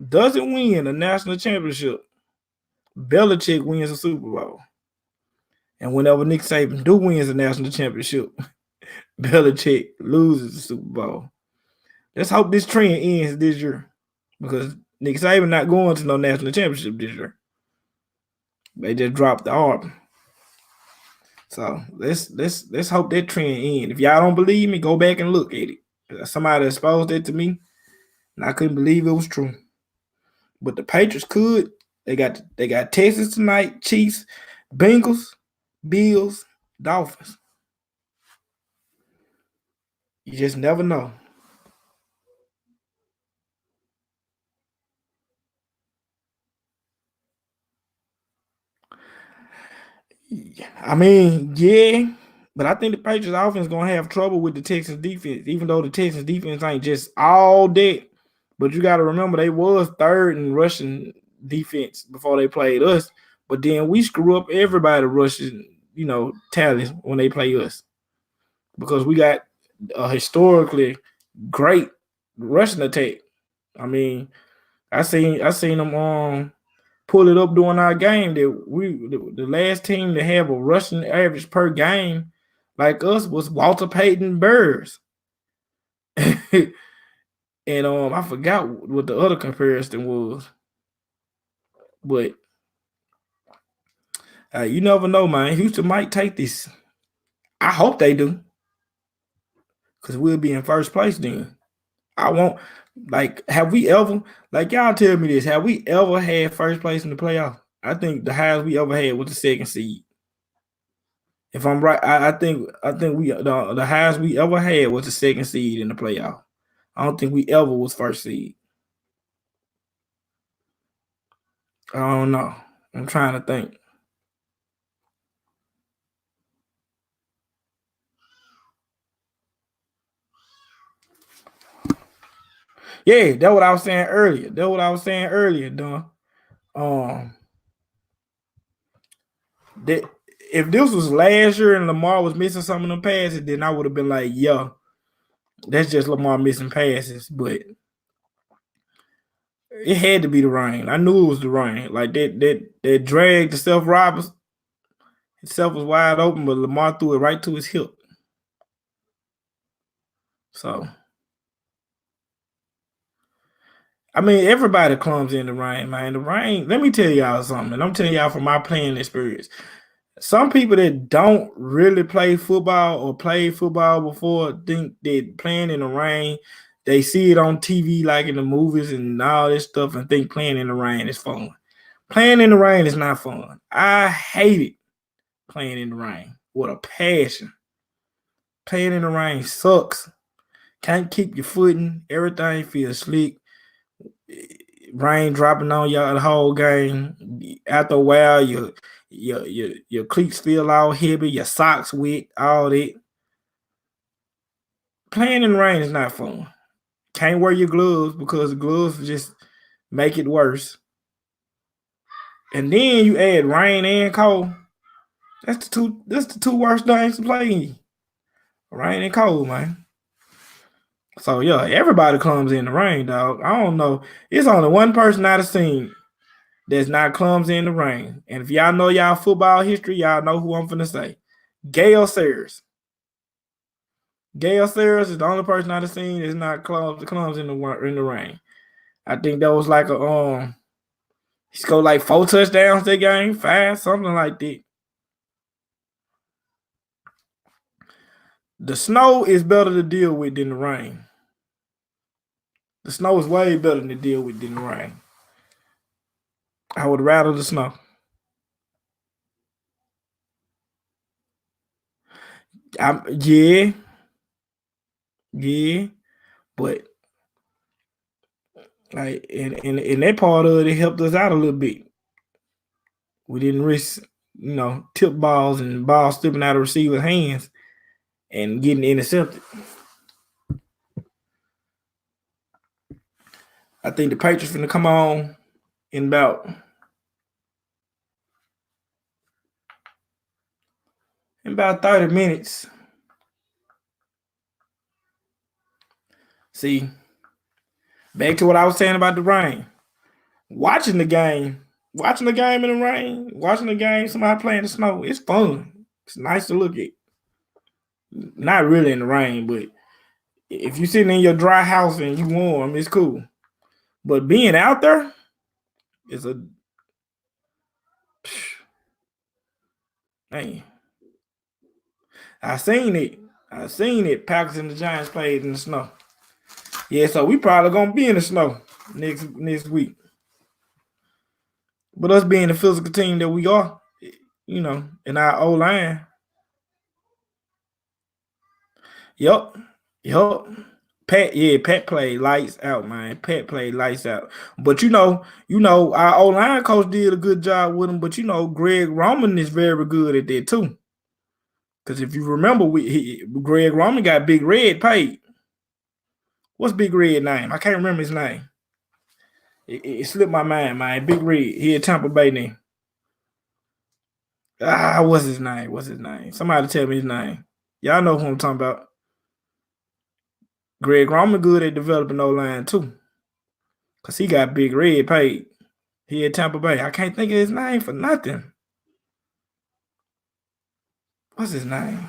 doesn't win a national championship, Belichick wins a Super Bowl. And whenever Nick Saban do wins a national championship, Belichick loses the Super Bowl. Let's hope this trend ends this year. Because Nick Saban not going to no national championship this year. They just dropped the Auburn. So let's hope that trend ends. If y'all don't believe me, go back and look at it. Somebody exposed it to me, and I couldn't believe it was true. But the Patriots could. They got Texas tonight, Chiefs, Bengals, Bills, Dolphins. You just never know. I mean, yeah, but I think the Patriots offense is gonna have trouble with the Texans defense, even though the Texans defense ain't just all that. But you got to remember they was 3rd in rushing defense before they played us. But then we screw up everybody rushing, talent when they play us because we got a historically great rushing attack. I mean, I seen them pull it up during our game that the last team to have a rushing average per game like us was Walter Payton Bears. And I forgot what the other comparison was. But you never know, man. Houston might take this. I hope they do. Because we'll be in first place then. I won't, have we ever, y'all tell me this, have we ever had first place in the playoff? I think the highest we ever had was the second seed. If I'm right, I think we the highest we ever had was the second seed in the playoff. I don't think we ever was first seed. I don't know. I'm trying to think. Yeah, that's what I was saying earlier. Don. That if this was last year and Lamar was missing some of them passes, then I would have been like, yeah, that's just Lamar missing passes. But it had to be the rain. I knew it was the rain. Like that drag to Seth Roberts. Himself was wide open, but Lamar threw it right to his hip. So, I mean, everybody comes in the rain, man. The rain, let me tell y'all something, and I'm telling y'all from my playing experience. Some people that don't really play football or play football before think that playing in the rain, they see it on TV like in the movies and all this stuff and think playing in the rain is fun. Playing in the rain is not fun. I hate it playing in the rain with a passion. Playing in the rain sucks. Can't keep your footing. Everything feels slick. Rain dropping on y'all the whole game. After a while, your cleats feel all heavy, your socks wet, all that. Playing in the rain is not fun. Can't wear your gloves because the gloves just make it worse. And then you add rain and cold. That's the two worst things to play in. Rain and cold, man. So yeah, everybody comes in the rain, dog. I don't know. It's only one person I've seen that's not clumsy in the rain. And if y'all know y'all football history, y'all know who I'm finna say. Gale Sayers. Gale Sayers is the only person I've seen that's not clumsy in the rain. I think that was like he scored like 4 touchdowns that game, 5, something like that. The snow is better to deal with than the rain. The snow is way better to deal with than the rain. I would rather the snow. Yeah, but like in that part of it helped us out a little bit. We didn't risk, tip balls and balls slipping out of receivers' hands and getting intercepted. I think the Patriots finna come on in about 30 minutes. See, back to what I was saying about the rain. Watching the game in the rain, watching the game, somebody playing the snow, it's fun. It's nice to look at. Not really in the rain, but if you're sitting in your dry house and you warm, it's cool. But being out there is a man. I seen it. Packers and the Giants played in the snow. Yeah, so we probably gonna be in the snow next week. But us being the physical team that we are, in our O line. Yup. Pat played lights out, man. Pat played lights out. But our O line coach did a good job with him. But Greg Roman is very good at that too. Because if you remember, Greg Roman got Big Red paid. What's Big Red name? I can't remember his name. It slipped my mind, man. Big Red. He at Tampa Bay name. What's his name? Somebody tell me his name. Y'all know who I'm talking about. Greg Roman good at developing O-line too. Because he got Big Red paid. He at Tampa Bay. I can't think of his name for nothing. What's his name?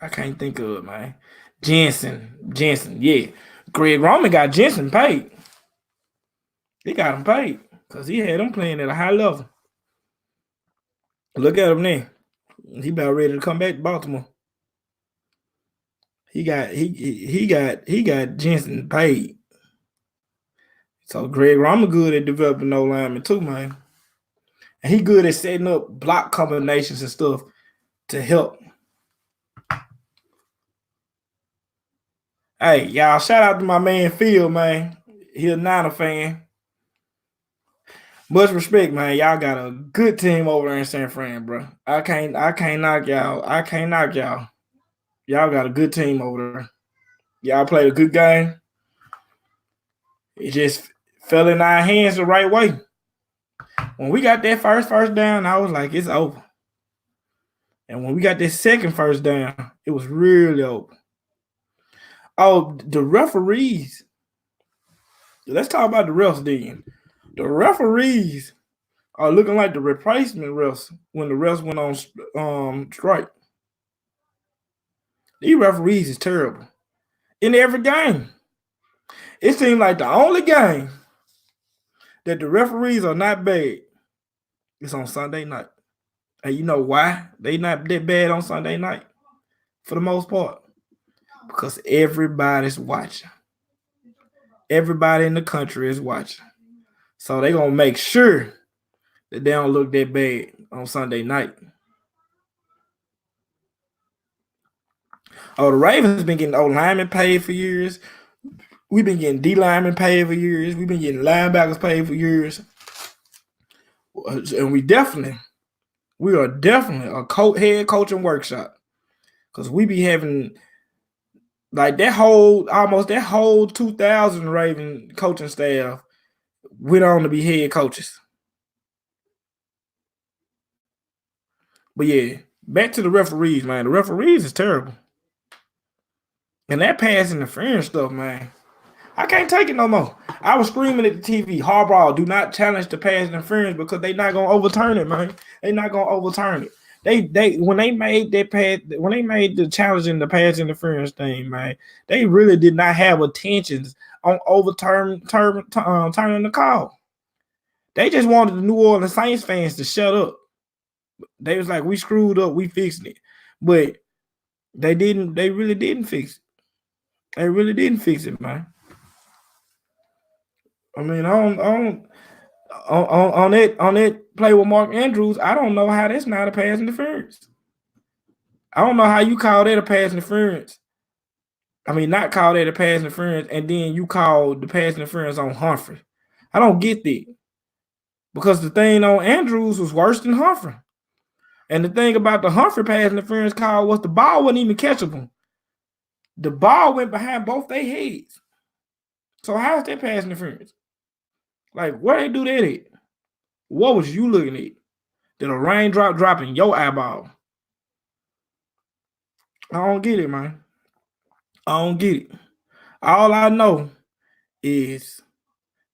I can't think of it, man. Jensen, yeah. Greg Roman got Jensen paid. He got him paid because he had him playing at a high level. Look at him now. He about ready to come back to Baltimore. He got Jensen paid. So Greg Roman good at developing no linemen too, man. And he good at setting up block combinations and stuff to help. Hey, y'all, shout out to my man Phil, man. He a Niner fan. Much respect, man. Y'all got a good team over there in San Fran, bro. I can't knock y'all. I can't knock y'all. Y'all got a good team over there. Y'all played a good game. It just fell in our hands the right way. When we got that first down, I was like, it's over. And when we got that second first down, it was really over. Oh, the referees. Let's talk about the refs then. The referees are looking like the replacement refs when the refs went on strike. These referees is terrible. In every game. It seemed like the only game that the referees are not bad is on Sunday night. And you know why they not that bad on Sunday night? For the most part. Because everybody's watching. Everybody in the country is watching. So they're going to make sure that they don't look that bad on Sunday night. Oh, the Ravens been getting old linemen paid for years. We've been getting D linemen paid for years. We've been getting linebackers paid for years. And we are definitely a head coaching workshop. Because we be having like that whole 2000 Raven coaching staff went on to be head coaches. But yeah, back to the referees, man. The referees is terrible. And that pass interference stuff, man. I can't take it no more. I was screaming at the TV, Harbaugh, do not challenge the pass interference because they not gonna overturn it, man. They not gonna overturn it. They when they made the challenging the pass interference thing, man, they really did not have intentions on turning the call. They just wanted the New Orleans Saints fans to shut up. They was like, we screwed up, we fixed it. But they really didn't fix it. They really didn't fix it, man. I mean, on that play with Mark Andrews, I don't know how that's not a pass interference. I don't know how you call that a pass interference. I mean, not call that a pass interference, and then you call the pass interference on Humphrey. I don't get that. Because the thing on Andrews was worse than Humphrey. And the thing about the Humphrey pass interference call was the ball wasn't even catchable. The ball went behind both their heads. So how's that pass interference? Like, where they do that at? What was you looking at? Did a raindrop drop in your eyeball? I don't get it, man. I don't get it. All I know is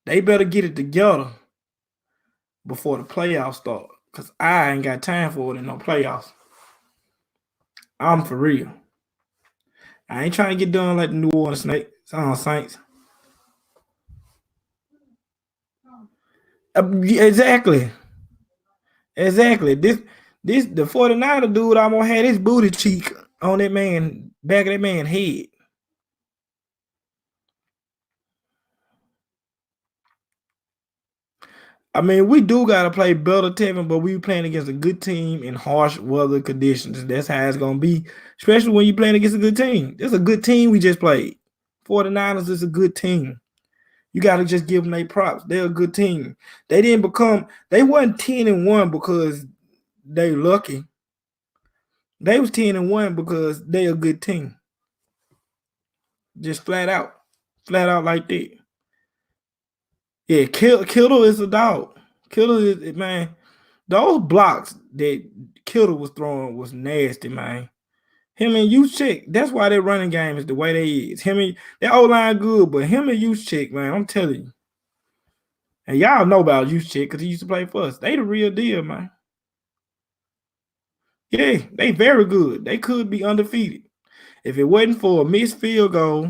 they better get it together before the playoffs start. Because I ain't got time for it in no playoffs. I'm for real. I ain't trying to get done like the New Orleans Saints. Exactly. This the 49er dude almost had his booty cheek on that man, back of that man's head. I mean, we do gotta play better, Tevin, but we playing against a good team in harsh weather conditions. That's how it's gonna be, especially when you're playing against a good team. It's a good team we just played. 49ers is a good team. You got to just give them their props. They're a good team. They wasn't 10-1 because they lucky. They was 10-1 because they a good team. Just flat out like that. Yeah, Kittle is a dog. Kittle is, man, those blocks that Kittle was throwing was nasty, man. Him and Juszczyk, that's why their running game is the way they is. Him and their O-line good, but him and Juszczyk, man, I'm telling you. And y'all know about Juszczyk because he used to play for us. They the real deal, man. Yeah, they very good. They could be undefeated. If it wasn't for a missed field goal,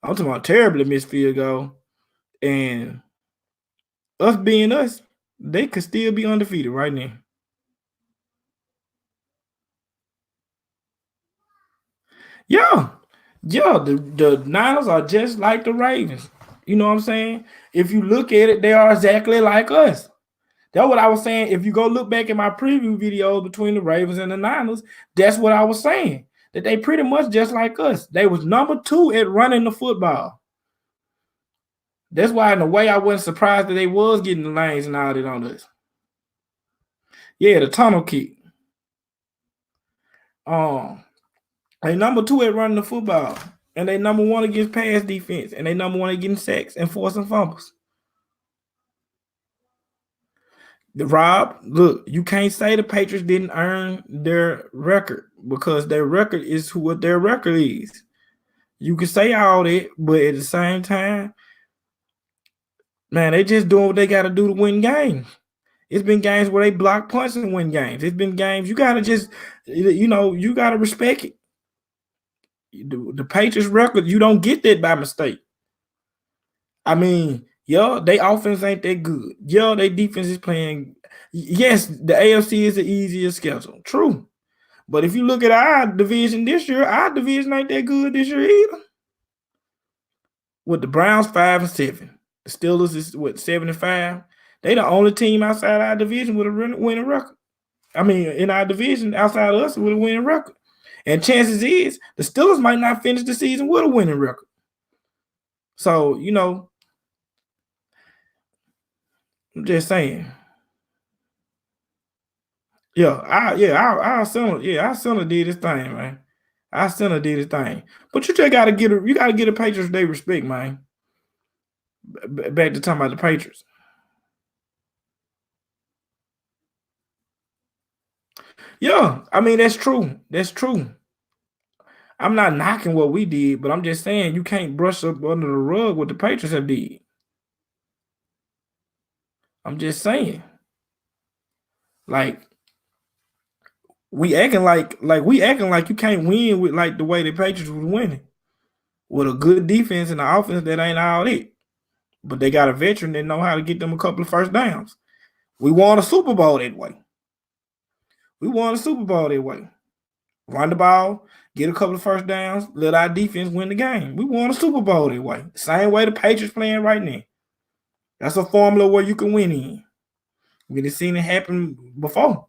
I'm talking about terribly missed field goal, and us being us, they could still be undefeated right now. Yeah, the Niners are just like the Ravens. You know what I'm saying? If you look at it, they are exactly like us. That's what I was saying. If you go look back at my preview videos between the Ravens and the Niners, that's what I was saying. That they pretty much just like us. They was number 2 at running the football. That's why, in a way, I wasn't surprised that they was getting the lanes and all that on us. Yeah, the tunnel kick. They number 2 at running the football, and they number 1 against pass defense, and they number 1 at getting sacks and forcing fumbles. Rob, look, you can't say the Patriots didn't earn their record because their record is what their record is. You can say all that, but at the same time, man, they just doing what they got to do to win games. It's been games where they block punts and win games. It's been games you got to just, you got to respect it. The Patriots record, you don't get that by mistake. I mean, they offense ain't that good. They defense is playing. Yes, the AFC is the easier schedule. True. But if you look at our division this year, our division ain't that good this year either. With the Browns 5-7, the Steelers is 7-5. They the only team outside our division with a winning record. I mean, in our division outside of us with a winning record. And chances is the Steelers might not finish the season with a winning record. So, I'm just saying. Our center did his thing, man. Our center did his thing. But you just gotta get the Patriots they respect, man. Back to talking about the Patriots. Yeah, I mean that's true. That's true. I'm not knocking what we did, but I'm just saying you can't brush up under the rug what the Patriots have did. I'm just saying. Like we acting like you can't win with like the way the Patriots was winning. With a good defense and an offense that ain't all it. But they got a veteran that know how to get them a couple of first downs. We won a Super Bowl that way. Run the ball, get a couple of first downs, let our defense win the game. We won a Super Bowl that way. Same way the Patriots playing right now. That's a formula where you can win in. We done seen it happen before.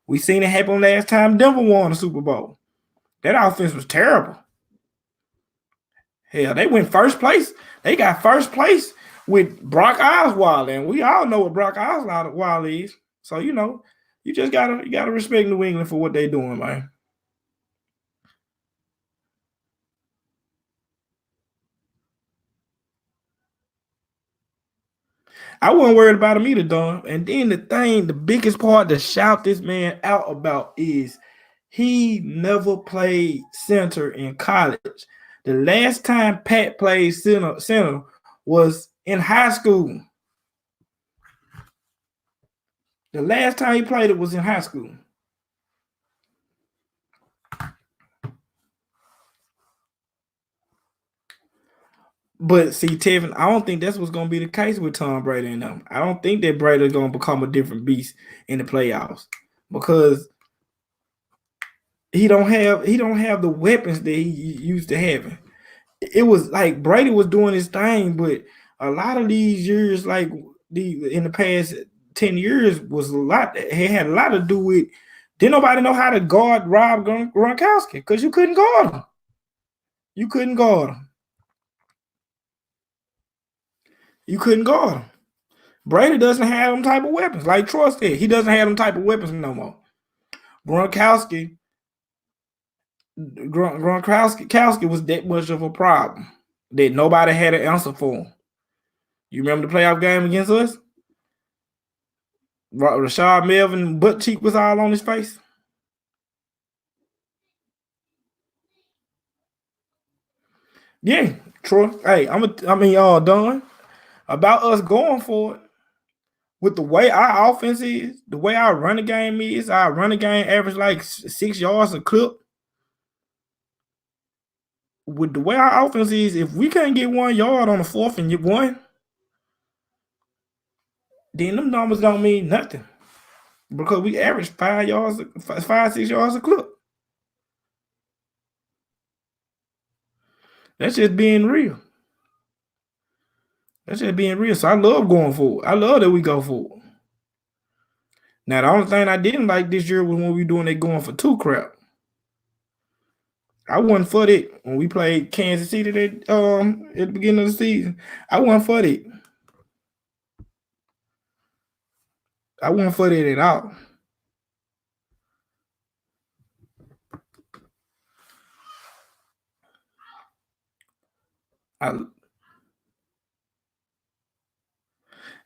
We seen it happen last time Denver won a Super Bowl. That offense was terrible. Hell, they went first place. They got first place with Brock Osweiler, and we all know what Brock Osweiler is. So you just gotta respect New England for what they doing, man. I wasn't worried about him either, Don. And then the biggest part to shout this man out about is he never played center in college. The last time Pat played center was in high school. The last time he played it was in high school. But see, Tevin, I don't think that's what's going to be the case with Tom Brady and them. I don't think that Brady's going to become a different beast in the playoffs because he don't have the weapons that he used to having. It was like Brady was doing his thing, but a lot of these years, like in the past 10 years, was a lot. It had a lot to do with didn't nobody know how to guard Rob Gronkowski because you couldn't guard him. You couldn't guard him. Brady doesn't have them type of weapons. Like Troy said, he doesn't have them type of weapons no more. Gronkowski was that much of a problem that nobody had an answer for him. You remember the playoff game against us? Rashad Melvin butt cheek was all on his face. Yeah, Troy. Hey, Don, about us going for it. With the way our offense is, the way our running game is, our running game average like 6 yards a clip. With the way our offense is, if we can't get 1 yard on the 4th and 1, then them numbers don't mean nothing. Because we average 5, 6 yards a clip. That's just being real. That's just being real. So I love going for it. I love that we go for it. Now the only thing I didn't like this year was when we doing that going for two crap. I wasn't for that when we played Kansas City at the beginning of the season. I wasn't for that. I wasn't for that at all.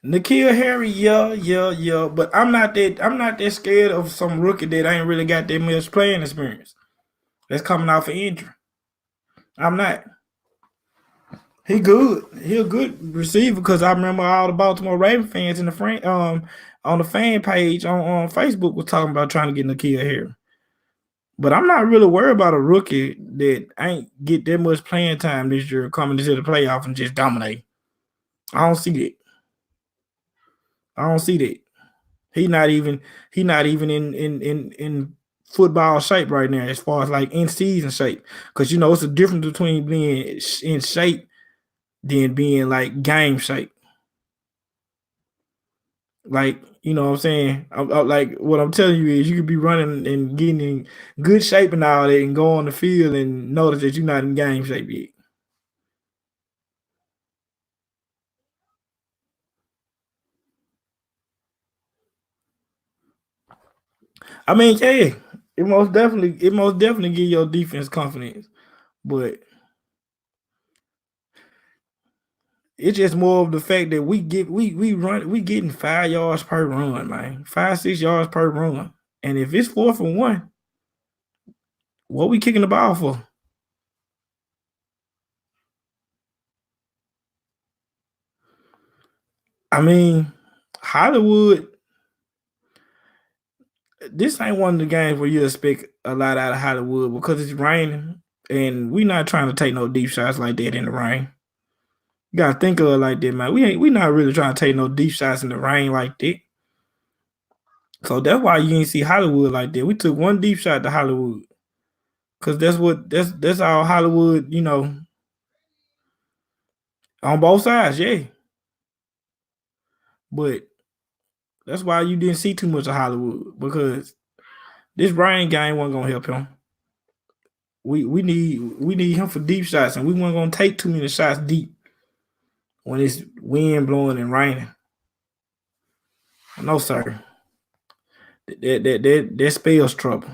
N'Keal Harry, yeah. But I'm not that scared of some rookie that ain't really got that much playing experience. That's coming off an injury. I'm not. He good. He a good receiver because I remember all the Baltimore Raven fans in the on the fan page on Facebook was talking about trying to get N'Keal Harry. But I'm not really worried about a rookie that ain't get that much playing time this year coming into the playoff and just dominate. I don't see that. I don't see that. He not even in football shape right now as far as like in season shape. Because you know it's a difference between being in shape than being like game shape. Like, you know what I'm saying? Like what I'm telling you is you could be running and getting in good shape and all that and go on the field and notice that you're not in game shape yet. I mean, yeah, it most definitely give your defense confidence. But it's just more of the fact that we getting 5 yards per run, man. 5-6 yards per run. And if it's 4th and 1, what we kicking the ball for? I mean, Hollywood, this ain't one of the games where you expect a lot out of Hollywood because it's raining and we not trying to take no deep shots like that in the rain. You gotta think of it like that, man. We not really trying to take no deep shots in the rain like that. So that's why you ain't see Hollywood like that. We took one deep shot to Hollywood. Cause that's all Hollywood, you know, on both sides, yeah. But that's why you didn't see too much of Hollywood because this rain game wasn't gonna help him. We need him for deep shots, and we weren't gonna take too many shots deep when it's wind blowing and raining. No, sir. That spells trouble.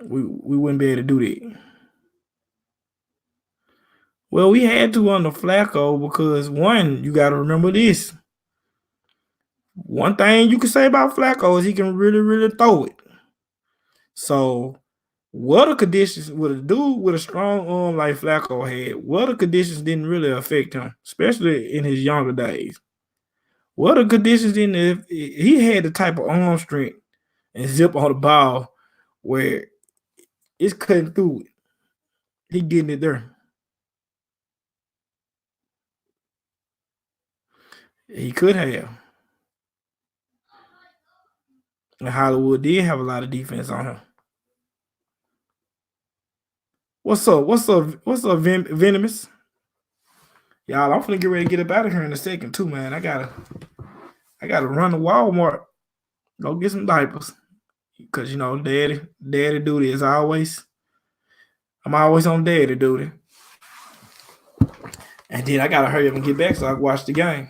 We wouldn't be able to do that. Well, we had to under Flacco because one, you got to remember this. One thing you can say about Flacco is he can really, really throw it. So, weather conditions with a dude with a strong arm like Flacco had, weather conditions didn't really affect him, especially in his younger days. Weather conditions didn't. He had the type of arm strength and zip on the ball where it's cutting through it. He getting it there. He could have. And Hollywood did have a lot of defense on him. What's up? What's up, Venomous? Y'all, I'm finna get ready to get up out of here in a second too, man. I gotta run to Walmart, go get some diapers. Cause you know, daddy duty is always. I'm always on daddy duty. And then I gotta hurry up and get back so I can watch the game.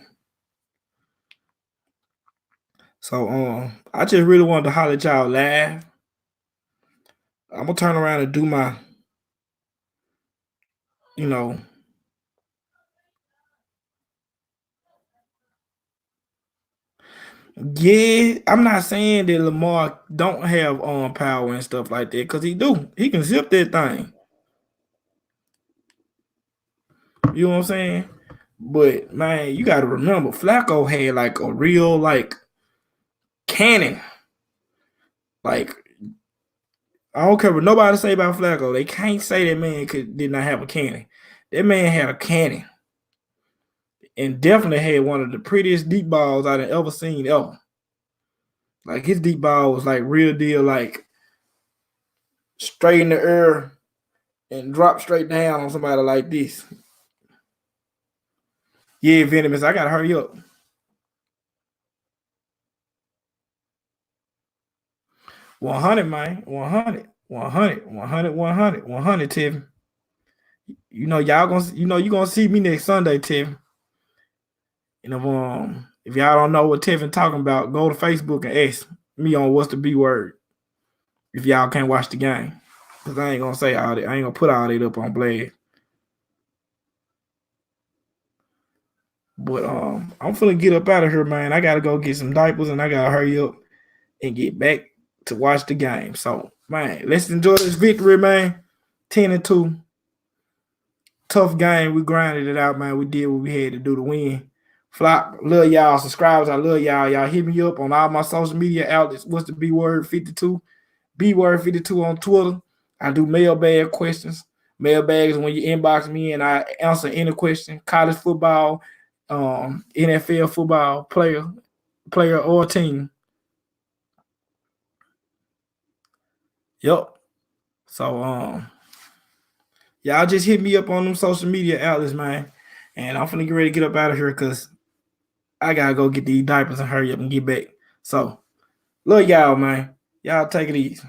So I just really wanted to holler at y'all live. I'm gonna turn around and do my, you know. Yeah, I'm not saying that Lamar don't have arm power and stuff like that, because he do. He can zip that thing. You know what I'm saying? But man, you gotta remember, Flacco had like a real like cannon. Like, I don't care what nobody say about Flacco. They can't say that man did not have a cannon. That man had a cannon. And definitely had one of the prettiest deep balls I've ever seen ever. Like his deep ball was like real deal, like straight in the air and drop straight down on somebody like this. Yeah, Venomous. I gotta hurry up. 100, man. 100. 100. 100. 100. 100, Tiffany. You gonna see me next Sunday, Tiffany. If y'all don't know what Tiffany talking about, go to Facebook and ask me on what's the B word. If y'all can't watch the game. Cause I ain't gonna say all that. I ain't gonna put all that up on Blade. But I'm finna get up out of here, man. I gotta go get some diapers and I gotta hurry up and get back to watch the game. So, man, let's enjoy this victory, man. 10-2. Tough game. We grinded it out, man. We did what we had to do to win. Flock, love y'all. Subscribers, I love y'all. Y'all hit me up on all my social media outlets. What's the B word 52? B word 52 on Twitter. I do mailbag questions. Mailbags when you inbox me and I answer any question. College football, NFL football, player or team. Yep. So y'all just hit me up on them social media outlets, man. And I'm finna get ready to get up out of here because I gotta go get these diapers and hurry up and get back. So love y'all, man. Y'all take it easy.